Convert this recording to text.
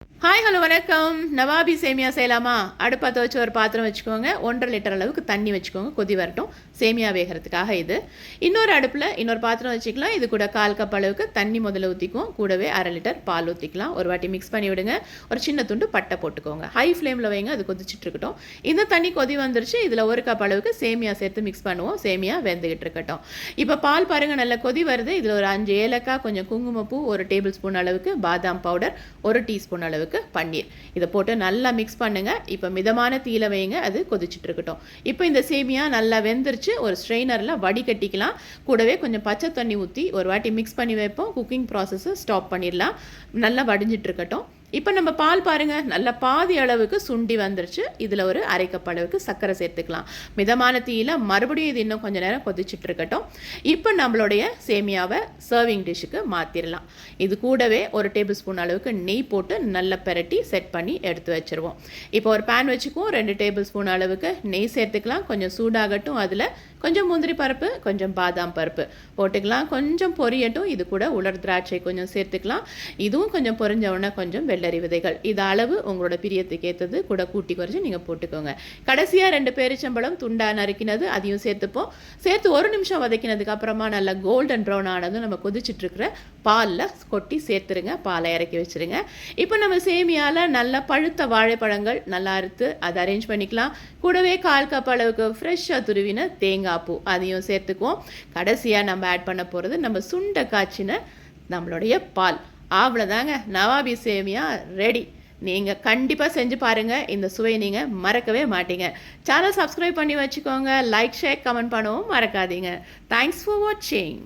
Hi hello வணக்கம். நவாபி சேமியா செய்யலாமா? அடுப்பத்தை வச்சு ஒரு பாத்திரம் வச்சுக்கோங்க. 1.5 லிட்டர் அளவுக்கு தண்ணி வச்சுக்கோங்க. கொதி வரட்டும். சேமியா வேகிறதுக்காக இது. இன்னொரு அடுப்பில் இன்னொரு பாத்திரம் வச்சுக்கலாம். இது கூட 1/4 கப் அளவுக்கு தண்ணி முதல்ல ஊற்றிக்குவோம். கூடவே 1/2 லிட்டர் பால் ஊற்றிக்கலாம். ஒரு வாட்டி மிக்ஸ் பண்ணி விடுங்க. ஒரு சின்ன துண்டு பட்டை போட்டுக்கோங்க. ஹை ஃப்ளேமில் வைங்க, அது கொதிச்சுட்டு இருக்கட்டும். இந்த தண்ணி கொதி வந்துருச்சு. இதில் 1 கப் அளவுக்கு சேமியா சேர்த்து மிக்ஸ் பண்ணுவோம். சேமியா வெந்துகிட்டு இருக்கட்டும். இப்போ பால் பாருங்கள், நல்லா கொதி வருது. இதில் ஒரு 5 ஏலக்காய், கொஞ்சம் குங்குமப்பூ, 1 டேபிள் ஸ்பூன் அளவுக்கு பாதாம் பவுடர், 1 டீஸ்பூன் அளவுக்கு பன்னீர், இதை போட்டு நல்லா மிக்ஸ் பண்ணுங்க. இப்போ மிதமான தீயில வைங்க, அது கொதிச்சுட்டு இருக்கட்டும். இப்போ இந்த சேமியா நல்லா வெந்துருச்சு. ஒரு ஸ்ட்ரெயினரில் வடிகட்டிக்கலாம். கூடவே கொஞ்சம் பச்சை தண்ணி ஊற்றி ஒரு வாட்டி மிக்ஸ் பண்ணி வைப்போம். குக்கிங் ப்ராசஸை ஸ்டாப் பண்ணிடலாம். நல்லா வடிஞ்சிட்டு இருக்கட்டும். இப்போ நம்ம பால் பாருங்கள், நல்லா பாதி அளவுக்கு சுண்டி வந்துருச்சு. இதில் ஒரு 1/2 கப் அளவுக்கு சர்க்கரை சேர்த்துக்கலாம். மிதமான தீயில மறுபடியும் இது இன்னும் கொஞ்சம் நேரம் கொதிச்சுட்டு இருக்கட்டும். இப்போ நம்மளுடைய சேமியாவை சர்விங் டிஷ்ஷுக்கு மாற்றிடலாம். இது கூடவே 1 டேபிள் ஸ்பூன் அளவுக்கு நெய் போட்டு நல்லா பெரட்டி செட் பண்ணி எடுத்து வச்சுருவோம். இப்போ ஒரு பேன் வச்சுக்குவோம். 2 டேபிள் ஸ்பூன் அளவுக்கு நெய் சேர்த்துக்கலாம். கொஞ்சம் சூடாகட்டும். அதில் கொஞ்சம் முந்திரி பருப்பு, கொஞ்சம் பாதாம் பருப்பு போட்டுக்கலாம். கொஞ்சம் பொரியட்டும். இது கூட உலர் திராட்சை கொஞ்சம் சேர்த்துக்கலாம். இதுவும் கொஞ்சம் பொரிஞ்ச உடனே கொஞ்சம் வெள்ளரி விதைகள், இது அளவு உங்களோட பிரியத்துக்கு ஏற்றது கூட கூட்டி குறைச்சி நீங்கள் போட்டுக்கோங்க. கடைசியாக 2 பேரிச்சம்பழம் துண்டா நறுக்கினது அதையும் சேர்த்துப்போம். சேர்த்து 1 நிமிஷம் வதக்கினதுக்கு அப்புறமா நல்லா கோல்டன் ப்ரௌன் ஆனதும் நம்ம கொதிச்சுட்டு இருக்கிற பாலில் கொட்டி சேர்த்துருங்க. பாலை இறக்கி வச்சுருங்க. இப்போ நம்ம சேமியாவில் நல்லா பழுத்த வாழைப்பழங்கள் நல்லா அறுத்து அதை அரேஞ்ச் பண்ணிக்கலாம். கூடவே 1/4 கப் அளவுக்கு ஃப்ரெஷ்ஷாக துருவின தேங்காய் பூ அதையும் சேர்த்துக்குவோம். கடைசியாக நம்ம ஆட் பண்ண போகிறது நம்ம சுண்ட காய்ச்சின நம்மளுடைய பால். அவ்வளோதாங்க, நவாபி சேமியா ரெடி. நீங்கள் கண்டிப்பாக செஞ்சு பாருங்கள். இந்த சுவையை நீங்கள் மறக்கவே மாட்டீங்க. சேனல் சப்ஸ்கிரைப் பண்ணி வச்சுக்கோங்க. லைக், ஷேர், கமெண்ட் பண்ணவும் மறக்காதீங்க. தேங்க்ஸ் ஃபார் வாட்சிங்.